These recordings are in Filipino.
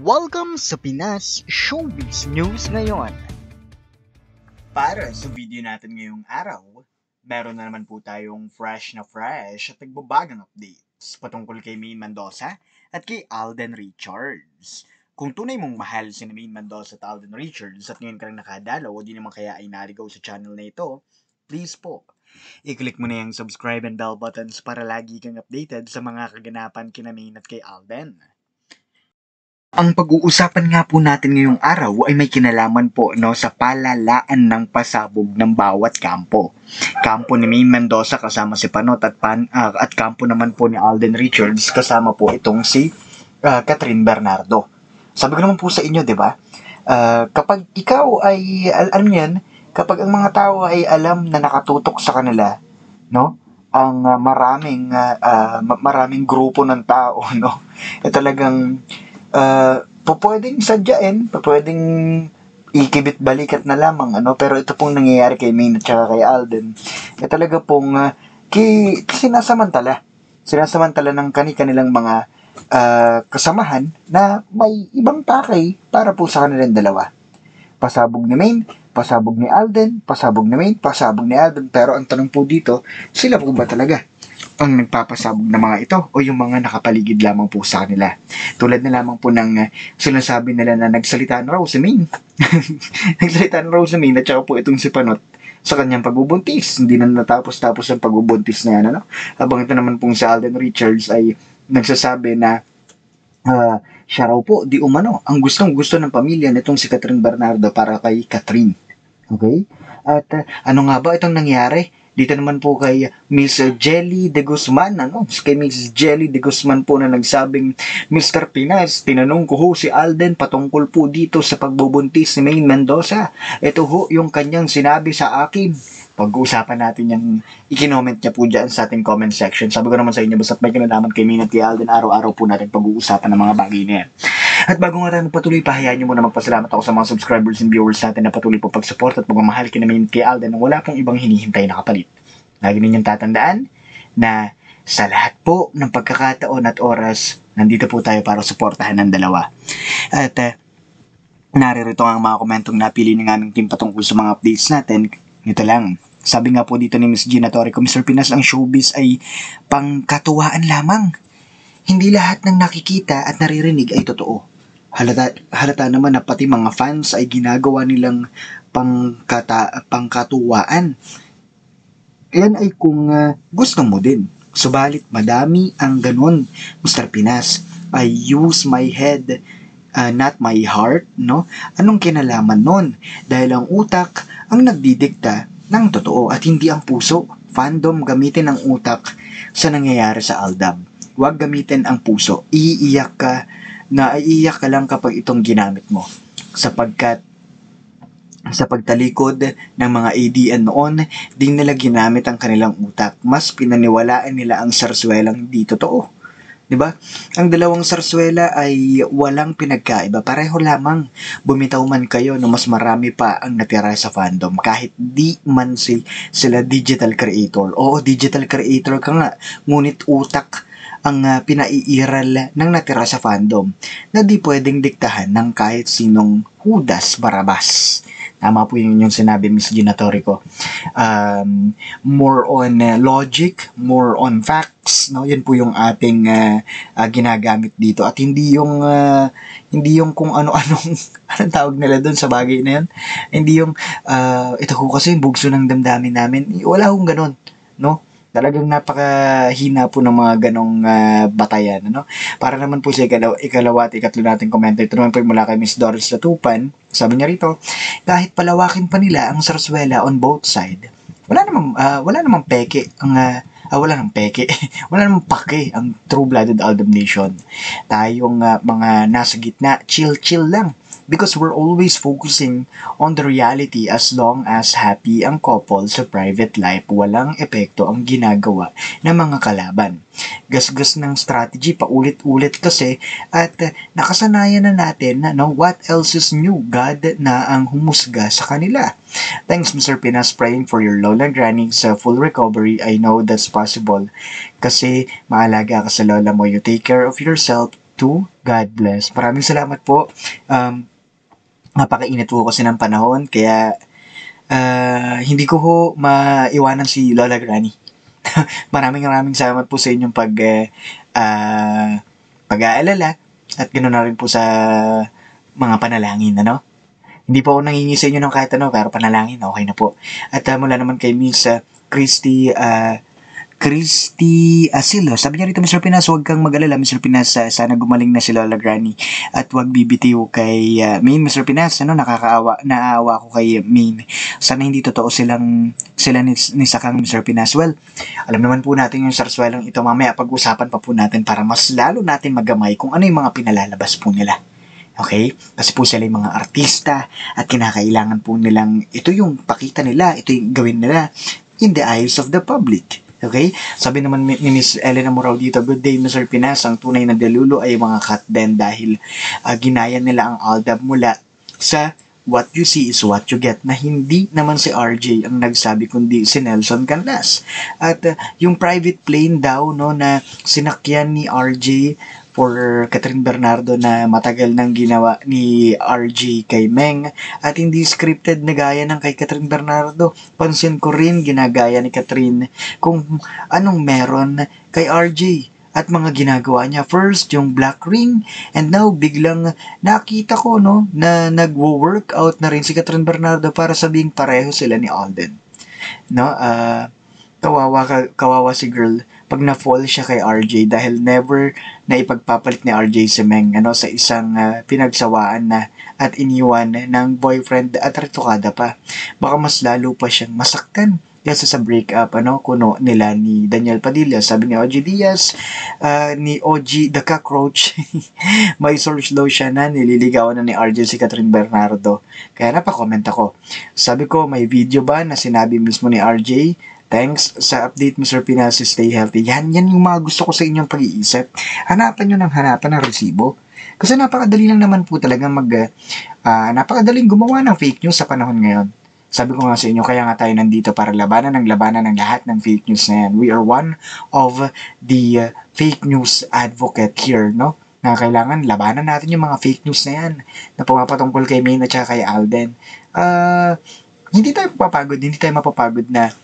Welcome sa Pinas Showbiz News ngayon. Para sa video natin ngayong araw, meron na naman po tayong fresh at nagbabagang updates patungkol kay Maine Mendoza at kay Alden Richards. Kung tunay mong mahal si Maine Mendoza at Alden Richards at ngayon ka lang nakadalaw o di naman kaya ay naligaw sa channel na ito, please po, i-click mo na yung subscribe and bell buttons para lagi kang updated sa mga kaganapan kina Maine at kay Alden. Ang pag-uusapan nga po natin ngayong araw ay may kinalaman po sa palalaan ng pasabog ng bawat kampo. Kampo ni Maine Mendoza kasama si Panot at kampo naman po ni Alden Richards kasama po itong si Catherine Bernardo. Sabi ko naman po sa inyo, 'di ba? Kapag ikaw ay alam niyan, kapag ang mga tao ay alam na nakatutok sa kanila, no? Ang maraming grupo ng tao, no? Talagang pwedeng sadyain, pwedeng ikibit balikat na lamang, pero ito pong nangyayari kay Maine at saka kay Alden, talaga pong sinasamantala ng kanilang mga kasamahan na may ibang pakay para po sa kanilang dalawa. Pasabog ni Maine, pasabog ni Alden, pasabog ni Maine, pasabog ni Alden, pero ang tanong po dito, sila po ba talaga ang nagpapasabog na mga ito o yung mga nakapaligid lamang po sa kanila? Tulad na lamang po ng sinasabi nila na nagsalita na raw si Maine. Nagsalita na raw si Maine at saka po itong si Panot sa kanyang pagbubuntis. Hindi na natapos-tapos ang pagbubuntis na yan. Habang ito naman pong si Alden Richards ay nagsasabi na siya raw po, di umano, ang gustong-gusto ng pamilya nitong si Catherine Bernardo para kay Catherine. Okay? At ano nga ba itong nangyari? Dito naman po kay Miss Jelly de Guzman, kay Miss Jelly de Guzman po na nagsabing, Mr. Pinas, tinanong ko ho si Alden patungkol po dito sa pagbubuntis ni Maine Mendoza. Ito ho yung kanyang sinabi sa akin. Pag-uusapan natin yung i-comment niya po dyan sa ating comment section. Sabi ko naman sa inyo, basta't may kinalaman kay Maine at kay Alden, araw-araw po natin pag-uusapan ng mga bagay na yan. At bago nga tayo magpatuloy, pahayaan nyo muna magpasalamat ako sa mga subscribers and viewers natin na patuloy po pag-support at pagmamahal kina Maine at kay Alden na wala pong ibang hinihintay na kapalit. Lagi ninyong tatandaan na sa lahat po ng pagkakataon at oras, nandito po tayo para suportahan ng dalawa. At naririto ang mga komentong napili ng aming team patungkol sa mga updates natin. Ito lang. Sabi nga po dito ni Miss Gina Torrico, Mr. Pinas, ang showbiz ay pangkatuwaan lamang. Hindi lahat ng nakikita at naririnig ay totoo. Halata naman na pati mga fans ay ginagawa nilang pangkatuwaan. Yan ay kung gusto mo din. Subalit madami ang ganun, Mr. Pinas. I use my head, not my heart, no? Anong kinalaman nun? Dahil ang utak ang nagdidikta ng totoo at hindi ang puso. Fandom, gamitin ang utak sa nangyayari sa Aldab. Huwag gamitin ang puso. Iiyak ka lang kapag itong ginamit mo. Sapagkat sa pagtalikod ng mga ADN noon, di nila ginamit ang kanilang utak. Mas pinaniwalaan nila ang sarswelang di totoo. Diba? Ang dalawang sarswela ay walang pinagkaiba. Pareho lamang. Bumitaw man kayo na mas marami pa ang natira sa fandom. Kahit di man sila digital creator. Oo, digital creator ka nga. Ngunit utak ang pinaiiral ng natira sa fandom na di pwedeng diktahan ng kahit sinong Judas Barabas. Tama po yung sinabi Miss Gina Torrico. More on logic, more on facts, no? Yan po yung ating ginagamit dito at hindi yung kung ano-anong anong tawag nila doon sa bagay na yan. Hindi yung ito ko kasi bugso ng damdamin namin. Wala hong ganun, no? Talagang napakahina po ng mga ganong batayan. Para naman po sa ikalawa at ikatlo nating komento. Ito naman po mula kay Miss Doris Latupan. Sabi niya rito, kahit palawakin pa nila ang sarswela on both side, wala namang peke wala namang pake ang true-blooded Aldab Nation. Tayong mga nasa gitna, chill lang. Because we're always focusing on the reality as long as happy ang couple sa private life, walang epekto ang ginagawa ng mga kalaban. Gasgas ng strategy paulit-ulit kasi at nakasanayan na natin na what else is new, God na ang humusga sa kanila. Thanks Mr. Pinas, praying for your lola granny sa full recovery. I know that's possible kasi maalaga ka sa lola mo. You take care of yourself to God bless. Maraming salamat po. Napakainit po kasi ng panahon, kaya hindi ko ho maiwanan si Lola Granny. Maraming salamat po sa inyong pag-aalala at ganoon na rin po sa mga panalangin, ano? Hindi po ako nangingi sa inyo ng kahit ano, pero panalangin, okay na po. At mula naman kay Miss Christy Asilo. Sabi niya rito, Mr. Pinas, huwag kang mag-alala, Mr. Pinas, sana gumaling na si Lola Granny. At huwag bibitiw kay Maine, Mr. Pinas. Naaawa ko kay Maine. Sana hindi totoo sila ni Sakang, Mr. Pinas. Well, alam naman po natin yung sarswelang ito. Mamaya pag-usapan pa po natin para mas lalo natin magamay kung ano yung mga pinalalabas po nila. Okay? Kasi po sila yung mga artista at kinakailangan po nilang ito yung pakita nila, ito yung gawin nila in the eyes of the public. Okay? Sabi naman ni Miss Elena Morao dito, good day Mr. Pinas, ang tunay na delulo ay mga cut din dahil ginaya nila ang Aldab mula sa what you see is what you get, na hindi naman si RJ ang nagsabi kundi si Nelson Canlas. At yung private plane daw no na sinakyan ni RJ for Catherine Bernardo na matagal nang ginawa ni RJ kay Meng at hindi scripted na gaya ng kay Catherine Bernardo. Pansin ko rin ginagaya ni Catherine kung anong meron kay RJ at mga ginagawa niya. First, yung black ring, and now biglang nakita ko no na nagwo-workout na rin si Catherine Bernardo para sabing pareho sila ni Alden. No, kawawa si girl pag na-fall siya kay RJ dahil never na ipagpapalit ni RJ si Meng sa isang pinagsawaan na at iniwan ng boyfriend at retokada pa. Baka mas lalo pa siyang masaktan kaysa sa breakup kuno nila ni Daniel Padilla. Sabi ni OG Diaz, ni OG the Cockroach, may source daw siya na nililigawan na ni RJ si Catherine Bernardo. Kaya napakomment ako. Sabi ko, may video ba na sinabi mismo ni RJ? Thanks sa update, Mr. Pinas. Stay healthy. Yan yung mga gusto ko sa inyong pag-iisip. Hanapan nyo ng hanapan ng resibo. Kasi napakadali lang naman po talaga napakadaling gumawa ng fake news sa panahon ngayon. Sabi ko nga sa inyo, kaya nga tayo nandito para labanan ng lahat ng fake news na yan. We are one of the fake news advocate here, no? Na kailangan labanan natin yung mga fake news na yan na pumapatungkol kay Maine at saka kay Alden. Hindi tayo mapapagod na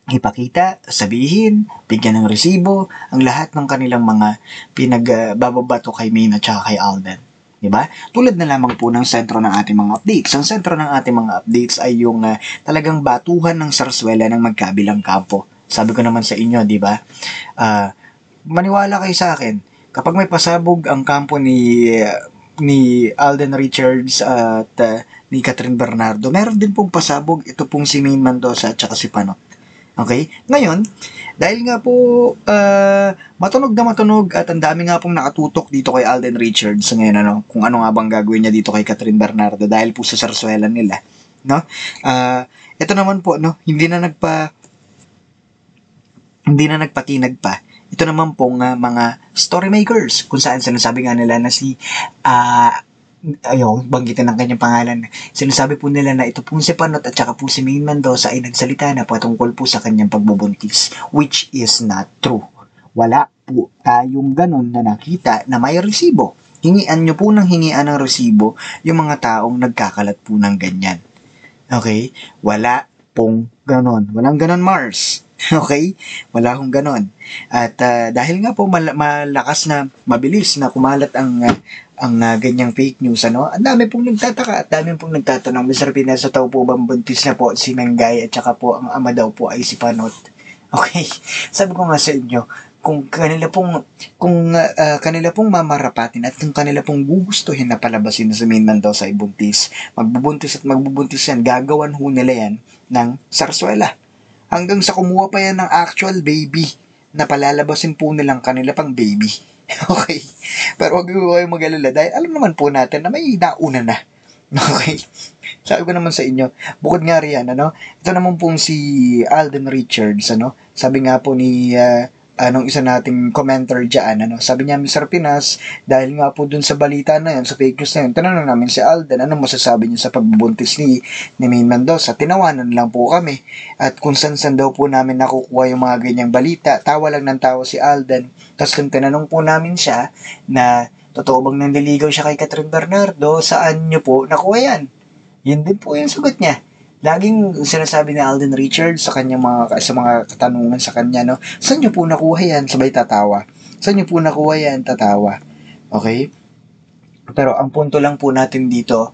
ipakita, sabihin, bigyan ng resibo, ang lahat ng kanilang mga pinagbababato kay Maine at saka kay Alden. Diba? Tulad na lamang po ng sentro ng ating mga updates. Ang sentro ng ating mga updates ay yung talagang batuhan ng sarswela ng magkabilang kampo. Sabi ko naman sa inyo, diba? Maniwala kayo sa akin, kapag may pasabog ang kampo ni Alden Richards at ni Catherine Bernardo, meron din pong pasabog ito pong si Maine Mendoza at saka si Panot. Okay? Ngayon, dahil nga po matunog at ang dami nga pong nakatutok dito kay Alden Richards ngayon kung ano nga bang gagawin niya dito kay Catherine Bernardo dahil po sa sarswela nila, no? Ito naman po hindi na nagpatinag pa. Ito naman pong mga story makers kung saan sinasabi nga nila na si banggitin ang kanyang pangalan. Sinasabi po nila na ito pong si Panot at saka po si Maine Mendoza ay nagsalita na patungkol po sa kanyang pagbubuntis, which is not true. Wala po tayong ganun na nakita na may resibo. Hingian nyo po ng resibo yung mga taong nagkakalat po ng ganyan. Okay? Wala pong ganun. Walang ganun, Mars. Okay? Wala akong ganon. At dahil nga po malakas na mabilis na kumalat ang ganyang fake news, ang dami pong nagtataka at dami pong nagtatanong, Mr. Pinas, tao po bang buntis na po si Mengay at saka po ang ama daw po ay si Panot? Okay? Sabi ko nga sa inyo, kung kanila pong mamarapatin at kung kanila pong gugustuhin na palabasin na sa Maine Mendoza ay buntis, magbubuntis yan, gagawan ho nila yan ng sarswela. Hanggang sa kumuha pa yan ng actual baby na palalabasin po nilang kanila pang baby. Okay? Pero huwag kayong mag-alala dahil alam naman po natin na may nauna na. Okay? Sabi ko naman sa inyo, bukod nga riyan, ito naman pong si Alden Richards, sabi nga po ni anong isa nating commenter dyan, ano, sabi niya, Mr. Pinas, dahil nga po dun sa balita na yun, sa fake news na yun, tinanong namin si Alden, anong masasabi niya sa pagbubuntis ni Maine Mendoza? Tinawanan lang po kami, at kung saan daw po namin nakukuha yung mga ganyang balita, tawa lang ng tawa si Alden. Tapos nung tinanong po namin siya, na totoo bang nanliligaw siya kay Catherine Bernardo, saan niyo po nakuha yan? Yun din po yung sagot niya. Laging sinasabi ni Alden Richards sa kanyang sa mga katanungan sa kanya, no? Saan niyo po nakuha yan? Sabay tatawa. Saan niyo po nakuha yan? Tatawa. Okay? Pero ang punto lang po natin dito,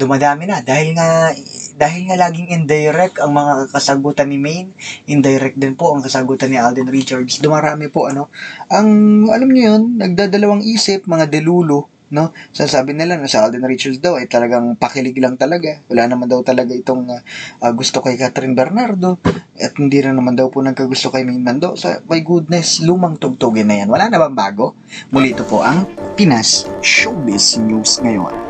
dumadami na dahil nga laging indirect ang mga kasagutan ni Maine, indirect din po ang kasagutan ni Alden Richards. Dumarami po, ano, ang alam niyo yun, nagdadalawang isip, mga delulu, no? Sasabi nila na sa Alden Richards daw ay talagang pakilig lang talaga. Wala naman daw talaga itong gusto kay Catherine Bernardo at hindi rin naman daw po nagkagusto kay Maine Mendoza. My goodness, lumang tugtugin na yan. Wala na bang bago? Muli ito po ang Pinas Showbiz News ngayon.